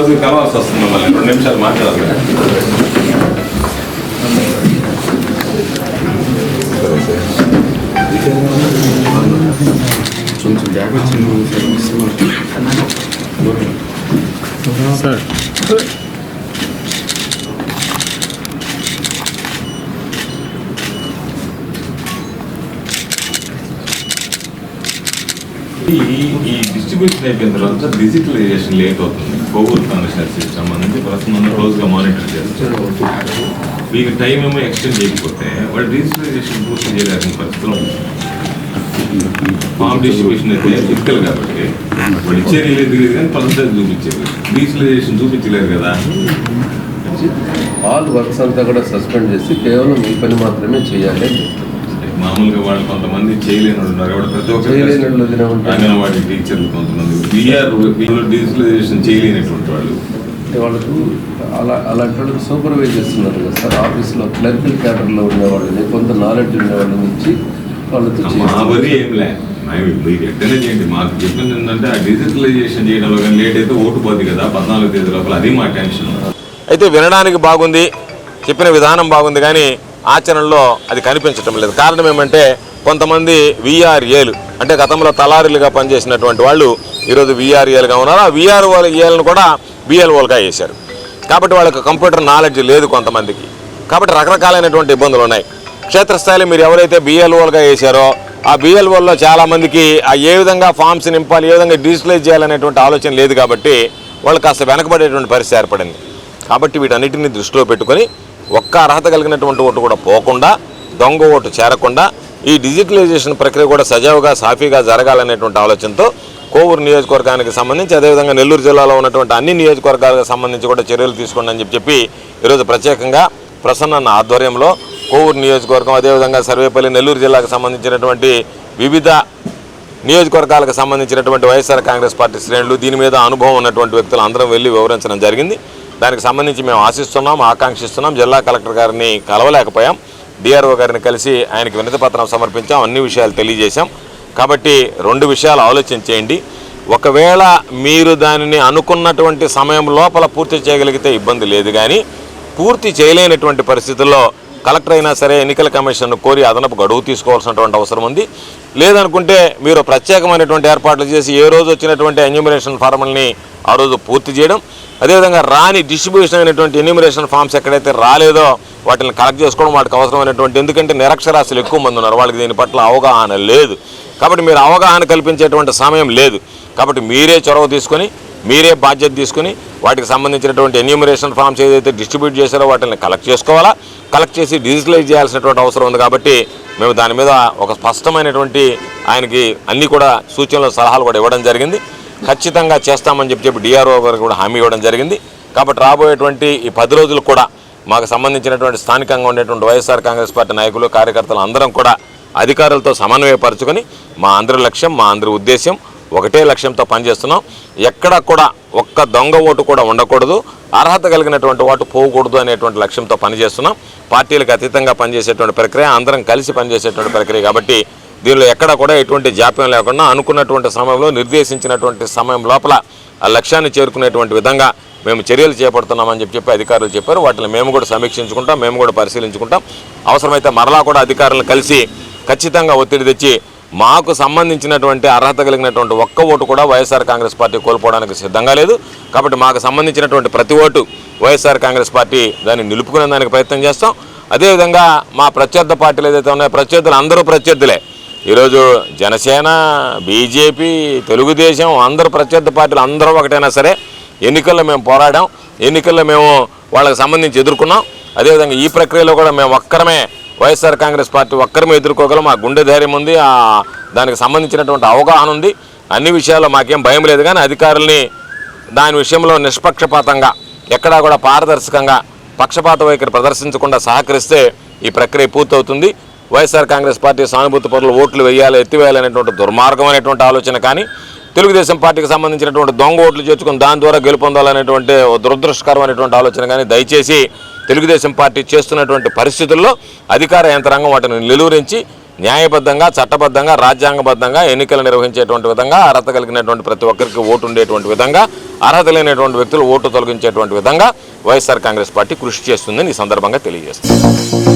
రోజు కలవాల్సి వస్తుంది. మళ్ళీ 2 నిమిషాలు మాట్లాడాలి. కొంచెం బ్యాగ్ వచ్చింది సార్. ఈ డిస్ట్రిబ్యూషన్ అయిపోయిన తర్వాత డిజిటలైజేషన్ లేట్ అవుతుంది. కోవూరు కాన్స్టిట్యున్సీకి సంబంధించి ప్రస్తుతం క్లోజ్గా మానిటర్ చేస్తారు. మీకు టైం ఏమో ఎక్స్టెండ్ చేయకపోతే వాళ్ళు డిజిటలైజేషన్ పూర్తి చేయలేని పరిస్థితులు ఫామ్ డిస్ట్రిబ్యూషన్ అయితే ఫిజికల్ కాబట్టి వాళ్ళు ఇచ్చేది లేదు కానీ పర్సెంటేజ్ చూపించేది, డిజిటలైజేషన్ చూపించలేరు కదా. ఆల్ వర్క్స్ అంతా కూడా సస్పెండ్ చేసి కేవలం మీ పని మాత్రమే చేయాలి. మామూలుగా వాళ్ళు కొంతమంది చేయలేని ఉన్నారు. ప్రతి ఒక్క అంగన్వాడీ టీచర్లు కొంతమంది డిజిటలైజేషన్ చేయలేనటువంటి వాళ్ళు వాళ్ళకు అలాంటి వాళ్ళకి సూపర్వైజర్స్ ఉన్నారు కదా సార్. ఆఫీస్లో క్లరికల్ క్యాడర్లో ఉండేవాళ్ళని, కొంత నాలెడ్జ్ ఉండేవాళ్ళని ఇచ్చి వాళ్ళతో ఏం లే మీరు ఎక్కడనే చేయండి. మాకు చెప్పింది ఏంటంటే ఆ డిజిటలైజేషన్ చేయడంలో కానీ లేట్ అయితే ఓటు పోతుంది కదా 14వ తేదీ లోపల. అది మా టెన్షన్. అయితే వినడానికి బాగుంది, చెప్పిన విధానం బాగుంది, కానీ ఆచరణలో అది కనిపించడం లేదు. కారణం ఏమంటే కొంతమంది VRAలు అంటే గతంలో తలారీలుగా పనిచేసినటువంటి వాళ్ళు ఈరోజు VRAలుగా ఉన్నారు. ఆ VRAలను కూడా BLOలుగా వేశారు. కాబట్టి వాళ్ళకి కంప్యూటర్ నాలెడ్జ్ లేదు కొంతమందికి. కాబట్టి రకరకాలైనటువంటి ఇబ్బందులు ఉన్నాయి. క్షేత్రస్థాయిలో మీరు ఎవరైతే BLOలుగా వేశారో ఆ BLOల్లో చాలామందికి ఏ విధంగా ఫామ్స్ నింపాలి, ఏ విధంగా డిజిటలైజ్ చేయాలనేటువంటి ఆలోచన లేదు. కాబట్టి వాళ్ళు కాస్త వెనకబడేటువంటి పరిస్థితి ఏర్పడింది. కాబట్టి వీటన్నిటిని దృష్టిలో పెట్టుకొని ఒక్క అర్హత కలిగినటువంటి ఓటు కూడా పోకుండా, దొంగ ఓటు చేరకుండా ఈ డిజిటలైజేషన్ ప్రక్రియ కూడా సజావుగా సాఫీగా జరగాలనేటువంటి ఆలోచనతో కోవూరు నియోజకవర్గానికి సంబంధించి, అదేవిధంగా నెల్లూరు జిల్లాలో ఉన్నటువంటి అన్ని నియోజకవర్గాలకు సంబంధించి కూడా చర్యలు తీసుకోండి అని చెప్పి ఈరోజు ప్రత్యేకంగా ప్రసన్న ఆధ్వర్యంలో కోవూరు నియోజకవర్గం, అదేవిధంగా సర్వేపల్లి, నెల్లూరు జిల్లాకు సంబంధించినటువంటి వివిధ నియోజకవర్గాలకు సంబంధించినటువంటి వైఎస్ఆర్ కాంగ్రెస్ పార్టీ శ్రేణులు, దీని మీద అనుభవం ఉన్నటువంటి వ్యక్తులు అందరం వెళ్ళి వివరించడం జరిగింది. దానికి సంబంధించి మేము ఆశిస్తున్నాం, ఆకాంక్షిస్తున్నాం. జిల్లా కలెక్టర్ గారిని కలవలేకపోయాం. DRO గారిని కలిసి ఆయనకి వినతి పత్రం సమర్పించాం. అన్ని విషయాలు తెలియజేశాం. కాబట్టి 2 విషయాలు ఆలోచించేయండి. ఒకవేళ మీరు దానిని అనుకున్నటువంటి సమయం లోపల పూర్తి చేయగలిగితే ఇబ్బంది లేదు, కానీ పూర్తి చేయలేనటువంటి పరిస్థితుల్లో కలెక్టర్ అయినా సరే ఎన్నికల కమిషన్ను కోరి అదనపు గడువు తీసుకోవాల్సినటువంటి అవసరం ఉంది. లేదనుకుంటే మీరు ప్రత్యేకమైనటువంటి ఏర్పాట్లు చేసి ఏ రోజు వచ్చినటువంటి ఎన్యూమరేషన్ ఫార్ములని ఆ రోజు పూర్తి చేయడం, అదేవిధంగా రాని డిస్ట్రిబ్యూషన్ అయినటువంటి ఎన్యూమరేషన్ ఫామ్స్ ఎక్కడైతే రాలేదో వాటిని కలెక్ట్ చేసుకోవడం, వాటికి అవసరమైనటువంటి, ఎందుకంటే నిరక్షరాస్యులు ఎక్కువ మంది ఉన్నారు, వాళ్ళకి దీని పట్ల అవగాహన లేదు. కాబట్టి మీరు అవగాహన కల్పించేటువంటి సమయం లేదు. కాబట్టి మీరే చొరవ తీసుకొని, మీరే బాధ్యత తీసుకుని వాటికి సంబంధించినటువంటి ఎన్యూమరేషన్ ఫామ్స్ ఏదైతే డిస్ట్రిబ్యూట్ చేశారో వాటిని కలెక్ట్ చేసుకోవాలా. కలెక్ట్ చేసి డిజిటలైజ్ చేయాల్సినటువంటి అవసరం ఉంది. కాబట్టి మేము దాని మీద ఒక స్పష్టమైనటువంటి ఆయనకి అన్నీ కూడా సూచనలు, సలహాలు కూడా ఇవ్వడం జరిగింది. ఖచ్చితంగా చేస్తామని చెప్పి DRO గారికి కూడా హామీ ఇవ్వడం జరిగింది. కాబట్టి రాబోయేటువంటి ఈ 10 రోజులు కూడా మాకు సంబంధించినటువంటి స్థానికంగా ఉండేటువంటి వైఎస్ఆర్ కాంగ్రెస్ పార్టీ నాయకులు, కార్యకర్తలు అందరం కూడా అధికారులతో సమన్వయపరుచుకొని మా అందరి లక్ష్యం, మా అందరి ఉద్దేశం ఒకటే లక్ష్యంతో పనిచేస్తున్నాం. ఎక్కడ కూడా ఒక్క దొంగ ఓటు కూడా ఉండకూడదు, అర్హత కలిగినటువంటి ఓటు పోకూడదు అనేటువంటి లక్ష్యంతో పనిచేస్తున్నాం. పార్టీలకు అతీతంగా పనిచేసేటువంటి ప్రక్రియ, అందరం కలిసి పనిచేసేటువంటి ప్రక్రియ. కాబట్టి దీనిలో ఎక్కడ కూడా ఎటువంటి జాప్యం లేకుండా అనుకున్నటువంటి సమయంలో, నిర్దేశించినటువంటి సమయం లోపల ఆ లక్ష్యాన్ని చేరుకునేటువంటి విధంగా మేము చర్యలు చేపడుతున్నామని చెప్పి అధికారులు చెప్పారు. వాటిని మేము కూడా సమీక్షించుకుంటాం, మేము కూడా పరిశీలించుకుంటాం. అవసరమైతే మరలా కూడా అధికారులను కలిసి ఖచ్చితంగా ఒత్తిడి తెచ్చి మాకు సంబంధించినటువంటి అర్హత కలిగినటువంటి ఒక్క ఓటు కూడా వైఎస్ఆర్ కాంగ్రెస్ పార్టీ కోల్పోవడానికి సిద్ధంగా లేదు. కాబట్టి మాకు సంబంధించినటువంటి ప్రతి ఓటు వైఎస్ఆర్ కాంగ్రెస్ పార్టీ దాన్ని నిలుపుకునే దానికి ప్రయత్నం చేస్తాం. అదేవిధంగా మా ప్రత్యర్థి పార్టీలు ఏదైతే ఉన్నాయో ప్రత్యర్థులు అందరూ ప్రత్యర్థులే. ఈరోజు జనసేన, బీజేపీ, తెలుగుదేశం అందరూ ప్రత్యర్థి పార్టీలు అందరూ ఒకటైనా సరే ఎన్నికల్లో మేము పోరాడాం, ఎన్నికల్లో మేము వాళ్ళకి సంబంధించి ఎదుర్కొన్నాం. అదేవిధంగా ఈ ప్రక్రియలో కూడా మేము ఒక్కరమే, వైఎస్ఆర్ కాంగ్రెస్ పార్టీ ఒక్కరమే ఎదుర్కోగలం. మా గుండె ధైర్యం ఉంది, దానికి సంబంధించినటువంటి అవగాహన ఉంది. అన్ని విషయాల్లో మాకేం భయం లేదు. కానీ అధికారుల్ని దాని విషయంలో నిష్పక్షపాతంగా, ఎక్కడా కూడా పారదర్శకంగా పక్షపాత వైఖరి ప్రదర్శించకుండా సహకరిస్తే ఈ ప్రక్రియ పూర్తవుతుంది. వైఎస్ఆర్ కాంగ్రెస్ పార్టీ సానుభూతి పరులు ఓట్లు వేయాలి, ఎత్తివేయాలనేటువంటి దుర్మార్గమైనటువంటి ఆలోచన కానీ, తెలుగుదేశం పార్టీకి సంబంధించినటువంటి దొంగ ఓట్లు చేర్చుకుని దాని ద్వారా గెలుపొందాలనేటువంటి దురదృష్టకరమైనటువంటి ఆలోచన కానీ దయచేసి తెలుగుదేశం పార్టీ చేస్తున్నటువంటి పరిస్థితుల్లో అధికార యంత్రాంగం వాటిని నిలువరించి న్యాయబద్ధంగా, చట్టబద్ధంగా, రాజ్యాంగబద్ధంగా ఎన్నికలు నిర్వహించేటువంటి విధంగా, అర్హత కలిగినటువంటి ప్రతి ఒక్కరికి ఓటు ఉండేటువంటి విధంగా అర్హత లేనటువంటి వ్యక్తులు ఓటు తొలగించేటువంటి విధంగా వైఎస్ఆర్ కాంగ్రెస్ పార్టీ కృషి చేస్తుందని ఈ సందర్భంగా తెలియజేస్తుంది.